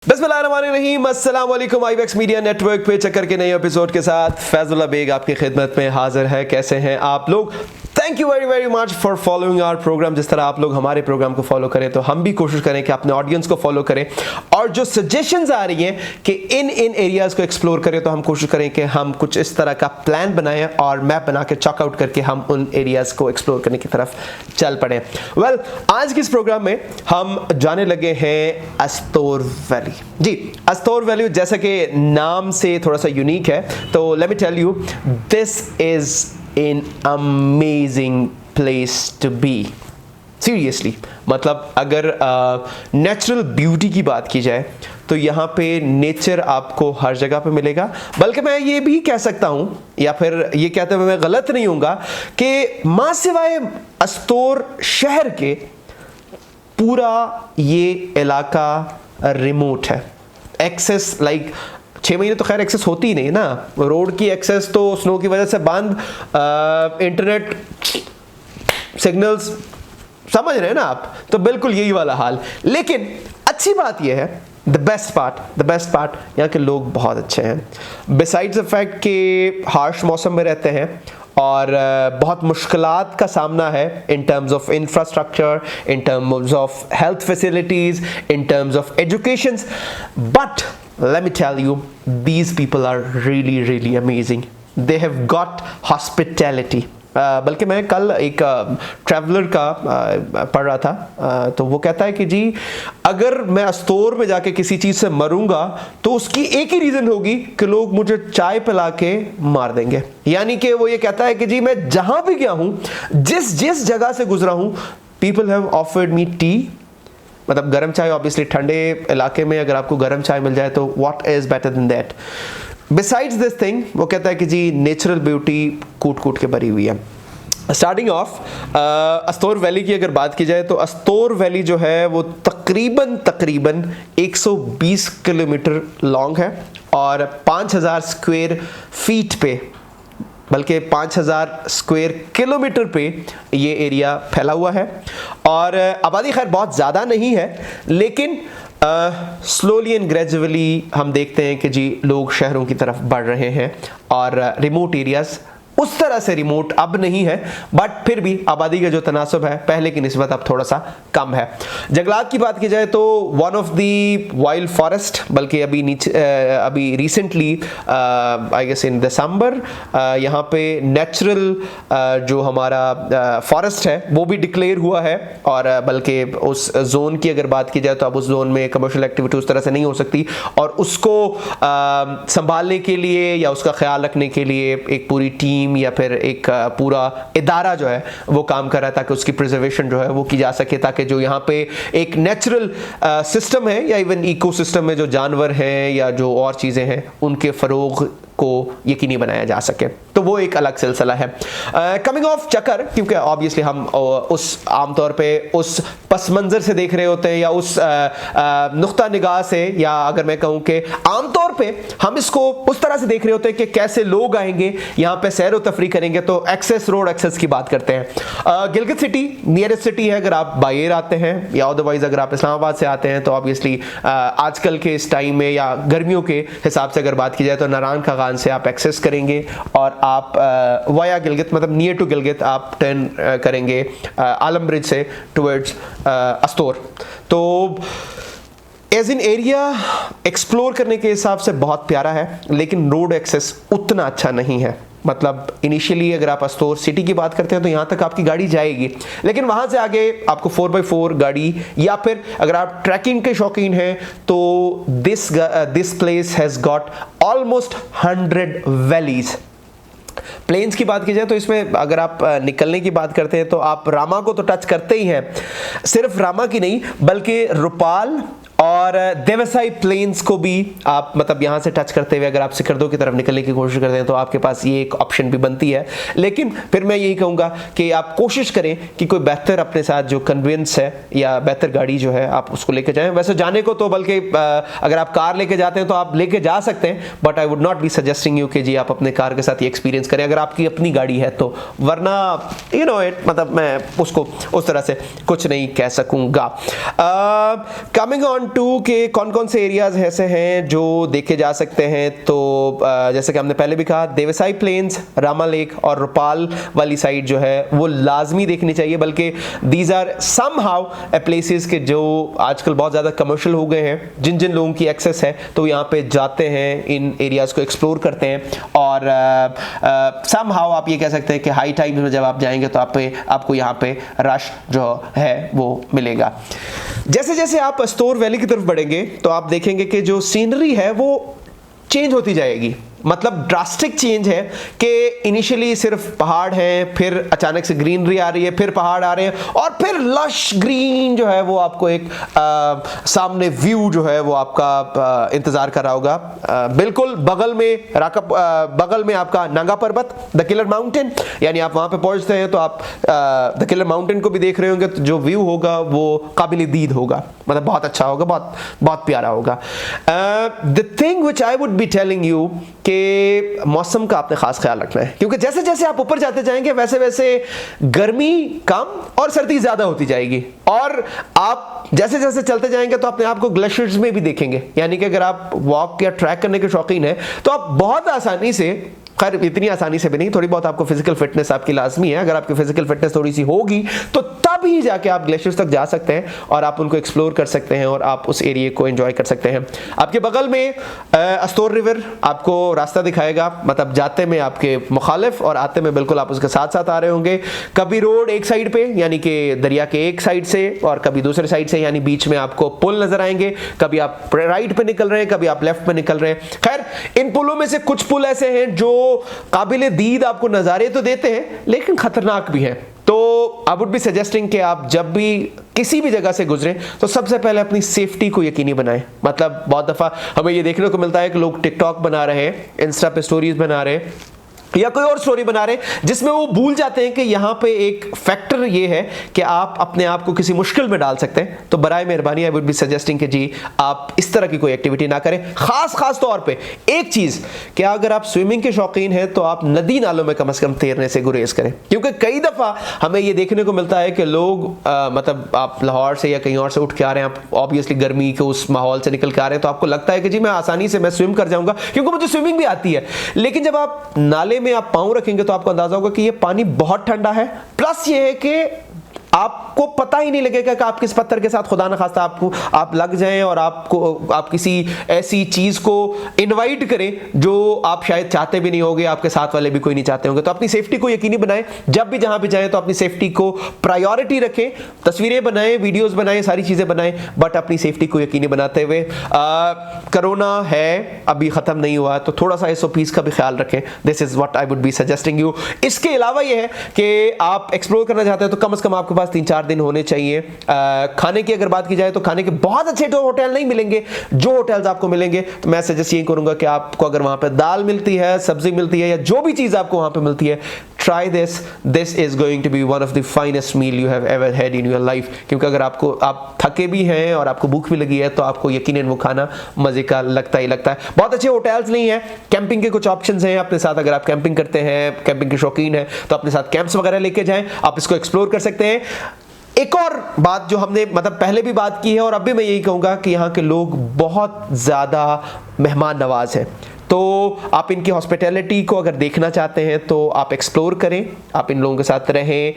बिस्मिल्लाहिर्रहमानिर्रहीम, अस्सलाम वालेकुम। आईवेक्स मीडिया नेटवर्क पे चक्कर के नए एपिसोड के साथ फैजुल्लाह बेग आपकी खिदमत में हाजिर है। कैसे हैं आप लोग? Thank you very very much for following our program. जिस तरह आप लोग हमारे प्रोग्राम को फॉलो करें तो हम भी कोशिश करें कि अपने ऑडियंस को फॉलो करें, और जो सजेशंस आ रही हैं कि इन एरियाज़ को एक्सप्लोर करें, तो हम कोशिश करें कि हम कुछ इस तरह का प्लान बनाएं और मैप बना के चॉकआउट करके हम उन एरियाज़ को एक्सप्लोर करने की तरफ चल पड़े। वेल, आज के इस प्रोग्राम में हम जाने लगे हैं अस्तोर वैली। जी, अस्तोर वैली जैसा कि नाम से थोड़ा सा यूनिक है, तो let me tell you, this is an amazing place to be। Seriously, मतलब अगर नेचुरल ब्यूटी की बात की जाए तो यहाँ पे नेचर आपको हर जगह पे मिलेगा। बल्कि मैं ये भी कह सकता हूँ, या फिर ये कहते हुए मैं गलत नहीं होऊंगा, कि मां सिवाय अस्तोर शहर के पूरा ये इलाका रिमोट है। एक्सेस 6 महीने तो खैर एक्सेस होती ही नहीं ना, रोड की एक्सेस तो स्नो की वजह से बंद, इंटरनेट सिग्नल्स समझ रहे हैं ना आप, तो बिल्कुल यही वाला हाल। लेकिन अच्छी बात यह है, द बेस्ट पार्ट यहाँ के लोग बहुत अच्छे हैं। बिसाइड्स द फैक्ट कि हार्श मौसम में रहते हैं और बहुत मुश्किलात का सामना है in terms of infrastructure, in terms of health facilities, in terms of education, but let me tell you, these people are really amazing. They have got hospitality. बल्कि मैं कल एक ट्रैवलर का पढ़ रहा था, तो वो कहता है कि जी, अगर मैं अस्तोर में जाके किसी चीज़ से मरूंगा तो उसकी एक ही रीज़न होगी कि लोग मुझे चाय पिला के मार देंगे। यानी कि वो ये कहता है कि जी, मैं जहाँ भी गया हूँ, जिस जगह से गुजरा हूँ, people have offered me T, मतलब गर्म चाय। ऑब्वियसली ठंडे इलाके में अगर आपको गर्म चाय मिल जाए तो what is better than that. Besides this thing, वो कहता है कि जी, नेचुरल ब्यूटी कूट के भरी हुई है। स्टार्टिंग ऑफ अस्तोर वैली की अगर बात की जाए तो अस्तोर वैली जो है वो तकरीबन 120 किलोमीटर लॉन्ग है और 5000 स्क्वायर फीट पे, बल्कि 5000 स्क्वायर किलोमीटर पे ये एरिया फैला हुआ है। और आबादी खैर बहुत ज़्यादा नहीं है, लेकिन स्लोली एंड ग्रेजुअली हम देखते हैं कि जी, लोग शहरों की तरफ बढ़ रहे हैं और रिमोट एरियाज़ उस तरह से रिमोट अब नहीं है, बट फिर भी आबादी का जो तनासब है पहले की निस्बत अब थोड़ा सा कम है। जंगलात की बात की जाए तो one of the wild forest, बल्कि अभी रिसेंटली आई गेस इन दिसंबर यहाँ पे नेचुरल जो हमारा फॉरेस्ट है वो भी डिक्लेयर हुआ है। और बल्कि उस जोन की अगर बात की जाए तो अब उस जोन में कमर्शियल एक्टिविटी उस तरह से नहीं हो सकती, और उसको संभालने के लिए या उसका ख्याल रखने के लिए एक पूरी टीम या फिर एक पूरा इदारा जो है वो काम कर रहा है ताकि उसकी प्रिजर्वेशन जो है वो की जा सके, ताकि जो यहाँ पे एक नेचुरल सिस्टम है या इवन इकोसिस्टम में जो जानवर हैं या जो और चीज़ें हैं उनके फ़रोग को यकीनी बनाया जा सके, तो वो एक अलग सिलसिला है। कमिंग ऑफ चक्कर, क्योंकि ऑब्वियसली हम उस आमतौर पे उस पस मंज़र से देख रहे होते हैं या उस नुक्ता निगाह से, या अगर मैं कहूँ कि आमतौर पे हम इसको उस तरह से देख रहे होते हैं कि कैसे लोग आएंगे यहाँ पे सैर व तफरी करेंगे, तो एक्सेस, रोड एक्सेस की बात करते हैं। गिलगित सिटी नियरेस्ट सिटी है अगर आप बाय एयर आते हैं, या अदरवाइज अगर आप इस्लामाबाद से आते हैं तो ऑब्वियसली आजकल के इस टाइम में या गर्मियों के हिसाब से अगर बात की जाए तो नारायण खागान से आप एक्सेस करेंगे और आप वाया गिलगित, मतलब नियर टू गिलगित आप टर्न करेंगे आलम ब्रिज से टुवर्ड्स अस्तोर। तो एज इन एरिया एक्सप्लोर करने के हिसाब से बहुत प्यारा है, लेकिन रोड एक्सेस उतना अच्छा नहीं है। मतलब इनिशियली अगर आप अस्तोर सिटी की बात करते हैं तो यहाँ तक आपकी गाड़ी जाएगी, लेकिन वहाँ से आगे आपको 4x4 गाड़ी, या फिर अगर आप ट्रैकिंग के शौकीन हैं तो this place has got almost 100 valleys. Plains की बात की जाए तो इसमें अगर आप निकलने की बात करते हैं तो आप रामा को तो टच करते ही हैं, सिर्फ रामा की नहीं बल्कि रुपाल और देवसाई प्लेन्स को भी आप, मतलब यहाँ से टच करते हुए अगर आप सिकरदो की तरफ निकलने की कोशिश करते हैं तो आपके पास ये एक ऑप्शन भी बनती है। लेकिन फिर मैं यही कहूँगा कि आप कोशिश करें कि कोई बेहतर अपने साथ जो कन्वेंस है या बेहतर गाड़ी जो है आप उसको लेके जाएं। वैसे जाने को तो बल्कि अगर आप कार लेके जाते हैं तो आप लेके जा सकते हैं, but I would not be suggesting you कि जी आप अपने कार के साथ ये एक्सपीरियंस करें अगर आपकी अपनी गाड़ी है तो, वरना यू नो इट, मतलब मैं उसको उस तरह से कुछ नहीं कह सकूँगा। कमिंग ऑन टू के कौन कौन से एरियाज ऐसे हैं जो देखे जा सकते हैं, तो जैसे कि हमने पहले भी कहा, देवसाई प्लेन्स, रामा लेक और रूपाल वाली साइड जो है वो लाजमी देखनी चाहिए, बल्कि दीज आर समहाउ प्लेसेस के जो आजकल बहुत ज़्यादा कमर्शियल हो गए हैं, जिन जिन लोगों की एक्सेस है तो यहाँ पे जाते हैं, इन एरियाज़ को एक्सप्लोर करते हैं, और समहाउ आप ये कह सकते हैं कि हाई टाइम्स में जब आप जाएंगे तो आपको यहाँ पे रश जो है वो मिलेगा। जैसे जैसे आप अस्तोर वैली की तरफ बढ़ेंगे तो आप देखेंगे कि जो सीनरी है वो चेंज होती जाएगी, मतलब ड्रास्टिक चेंज है कि इनिशियली सिर्फ पहाड़ हैं, फिर अचानक से ग्रीनरी आ रही है, फिर पहाड़ आ रहे हैं, और फिर लश ग्रीन जो है वो आपको एक सामने व्यू जो है वो आपका इंतजार कर रहा होगा। बिल्कुल बगल में आपका नांगा पर्वत, द किलर माउंटेन, यानी आप वहां पे पहुंचते हैं तो आप द किलर माउंटेन को भी देख रहे होंगे, तो जो व्यू होगा वो काबिल दीद होगा, मतलब बहुत अच्छा होगा, बहुत बहुत प्यारा होगा। The thing which I would be telling you कि मौसम का आपने खास ख्याल रखना है, क्योंकि जैसे जैसे आप ऊपर जाते जाएंगे वैसे वैसे गर्मी कम और सर्दी ज्यादा होती जाएगी, और आप जैसे जैसे चलते जाएंगे तो अपने आप को ग्लेशियर्स में भी देखेंगे, यानी कि अगर आप वॉक या ट्रैक करने के शौकीन है तो आप बहुत आसानी से, खैर इतनी आसानी से भी नहीं, थोड़ी बहुत आपको फिजिकल फिटनेस आपकी लाजमी है, अगर आपकी फिजिकल फिटनेस थोड़ी सी होगी तो तब ही जाके आप ग्लेशियर्स तक जा सकते हैं और आप उनको एक्सप्लोर कर सकते हैं और आप उस एरिया को एंजॉय कर सकते हैं। आपके बगल में अस्तोर रिवर आपको रास्ता दिखाएगा, मतलब जाते में आपके मुखालिफ और आते में बिल्कुल आप उसके साथ साथ आ रहे होंगे। कभी रोड एक साइड पे यानी कि दरिया के एक साइड से, और कभी दूसरे साइड से, यानी बीच में आपको पुल नजर आएंगे, कभी आप राइट पे निकल रहे हैं, कभी आप लेफ्ट पे निकल रहे हैं। खैर इन पुलों में से कुछ पुल ऐसे हैं जो काबिल दीद आपको नजारे तो देते हैं लेकिन खतरनाक भी हैं, तो आई वुड बी सजेस्टिंग कि आप जब भी किसी भी जगह से गुजरें तो सबसे पहले अपनी सेफ्टी को यकीनी बनाएं। मतलब बहुत दफा हमें ये देखने को मिलता है कि लोग टिकटॉक बना रहे हैं, इंस्टा पे स्टोरीज बना रहे हैं या कोई और स्टोरी बना रहे हैं जिसमें वो भूल जाते हैं कि यहाँ पे एक फैक्टर ये है कि आप अपने आप को किसी मुश्किल में डाल सकते हैं। तो बराए मेहरबानी आई वुड बी सजेस्टिंग कि जी आप इस तरह की कोई एक्टिविटी ना करें। खास तौर पे एक चीज कि अगर आप स्विमिंग के शौकीन हैं तो आप नदी नालों में कम से कम तैरने से गुरेज करें, क्योंकि कई दफा हमें ये देखने को मिलता है कि लोग मतलब आप लाहौर से या कहीं और से उठ के आ रहे हैं, आप ऑब्वियसली गर्मी के उस माहौल से निकल के आ रहे हैं, तो आपको लगता है कि जी मैं आसानी से मैं स्विम कर जाऊंगा क्योंकि मुझे स्विमिंग भी आती है। लेकिन जब आप नाले में आप पांव रखेंगे तो आपको अंदाजा होगा कि ये पानी बहुत ठंडा है, प्लस ये है कि आपको पता ही नहीं लगेगा कि आप किस पत्थर के साथ खुदा न खास्ता आप लग जाएं और आप किसी ऐसी चीज को इनवाइट करें जो आप शायद चाहते भी नहीं होंगे, आपके साथ वाले भी कोई नहीं चाहते होंगे। तो अपनी सेफ्टी को यकीनी बनाएं, जब भी जहां भी जाएं तो अपनी सेफ्टी को प्रायोरिटी रखें, तस्वीरें बनाएं, वीडियोस बनाएं, सारी चीजें बनाएं, बट अपनी सेफ्टी को यकीनी बनाते हुए। कोरोना है अभी खत्म नहीं हुआ तो थोड़ा सा SOPs का भी ख्याल रखें। This is what I would be suggesting you. इसके अलावा यह है कि आप एक्सप्लोर करना चाहते हैं तो कम से कम आपके पास 3-4 दिन होने चाहिए। खाने की अगर बात की जाए तो खाने के बहुत अच्छे तो होटल नहीं मिलेंगे, जो होटल्स आपको मिलेंगे तो मैं सजेस्ट यही करूंगा कि आपको अगर वहां पे दाल मिलती है, सब्जी मिलती है या जो भी चीज आपको वहां पे मिलती है, try this is going to be one of the finest meal you have ever had in your life. क्योंकि अगर आप थके भी हैं और आपको भूख भी लगी है तो आपको यकीनन वो खाना मजे का लगता ही लगता है। बहुत अच्छे होटल्स नहीं है, कैंपिंग के कुछ ऑप्शंस हैं अपने साथ। अगर आप कैंपिंग करते हैं, कैंपिंग के शौकीन है तो अपने साथ कैंप्स वगैरह लेके जाएं, आप इसको एक्सप्लोर कर सकते हैं। एक और बात जो हमने मतलब पहले भी बात की है और अब भी मैं यही कहूंगा कि यहाँ के लोग बहुत ज्यादा मेहमान नवाज हैं, तो आप इनकी हॉस्पिटैलिटी को अगर देखना चाहते हैं तो आप एक्सप्लोर करें, आप इन लोगों के साथ रहें,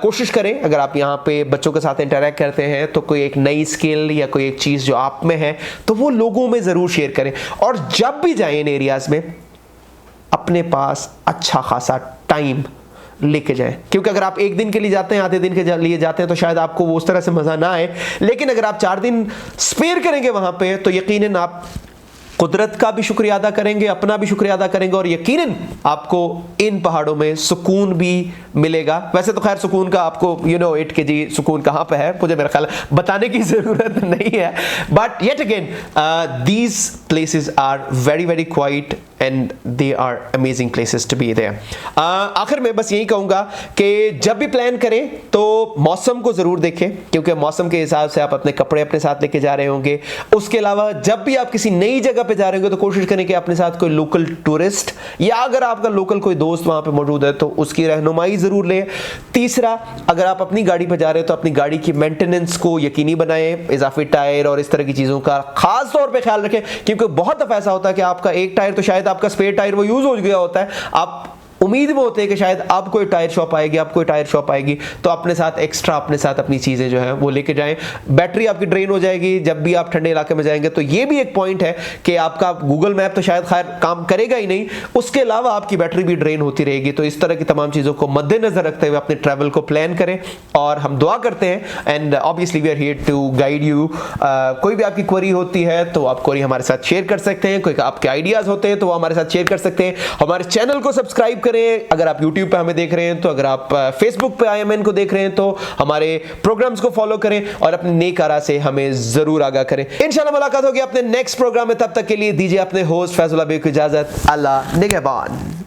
कोशिश करें। अगर आप यहाँ पे बच्चों के साथ इंटरैक्ट करते हैं तो कोई एक नई स्किल या कोई एक चीज़ जो आप में है तो वो लोगों में ज़रूर शेयर करें। और जब भी जाएं इन एरियाज़ में अपने पास अच्छा खासा टाइम लेके जाएं, क्योंकि अगर आप एक दिन के लिए जाते हैं, आधे दिन के लिए जाते हैं तो शायद आपको वो उस तरह से मज़ा ना आए। लेकिन अगर आप 4 दिन स्पेयर करेंगे वहाँ पे तो यकीनन आप कुदरत का भी शुक्रिया अदा करेंगे, अपना भी शुक्रिया अदा करेंगे और यकीनन आपको इन पहाड़ों में सुकून भी मिलेगा। वैसे तो खैर सुकून का आपको इट के जी सुकून कहाँ पे है मुझे मेरा ख्याल बताने की ज़रूरत नहीं है, but yet again these places are very very quite and they are amazing places to be there. आखिर में बस यही कहूँगा कि जब भी प्लान करें तो मौसम को ज़रूर देखें, क्योंकि मौसम के हिसाब से आप अपने कपड़े अपने साथ लेके जा रहे होंगे। उसके अलावा जब भी आप किसी नई जगह पे जा रहे होंगे तो कोशिश करें कि अपने साथ कोई लोकल टूरिस्ट या अगर आपका लोकल कोई दोस्त वहाँ पे मौजूद है तो उसकी रहनुमाई ज़रूर लें। तीसरा, अगर आप अपनी गाड़ी पे जा रहे हो तो अपनी गाड़ी की मेंटेनेंस को यकीनी बनाएं, इजाफी टायर और इस तरह की चीज़ों का खास तौर पे ख्याल रखें, क्योंकि बहुत दफ़ा ऐसा होता है कि आपका एक टायर तो शायद आपका स्पेयर टायर वो यूज़ हो गया होता है, आप उम्मीद में होते हैं कि शायद आप कोई टायर शॉप आएगी, तो अपने साथ एक्स्ट्रा अपने साथ अपनी चीज़ें जो है वो लेके जाएं। बैटरी आपकी ड्रेन हो जाएगी जब भी आप ठंडे इलाके में जाएंगे, तो ये भी एक पॉइंट है कि आपका गूगल मैप तो शायद खैर काम करेगा ही नहीं, उसके अलावा आपकी बैटरी भी ड्रेन होती रहेगी। तो इस तरह की तमाम चीज़ों को मद्देनजर रखते हुए अपने ट्रैवल को प्लान करें और हम दुआ करते हैं and obviously we are here to guide you. कोई भी आपकी क्वेरी होती है तो आप क्वेरी हमारे साथ शेयर कर सकते हैं, कोई आपके आइडियाज़ होते हैं तो वो हमारे साथ शेयर कर सकते हैं। हमारे चैनल को सब्सक्राइब करें अगर आप YouTube पे हमें देख रहे हैं, तो अगर आप Facebook पे IMN को देख रहे हैं तो हमारे प्रोग्राम्स को फॉलो करें और अपने नेक आरा से हमें जरूर आगाह करें। इंशाल्लाह मुलाकात होगी अपने नेक्स्ट प्रोग्राम में, तब तक के लिए दीजिए अपने होस्ट फैजुल्लाह बेग को इजाजत। अल्लाह निगहबान।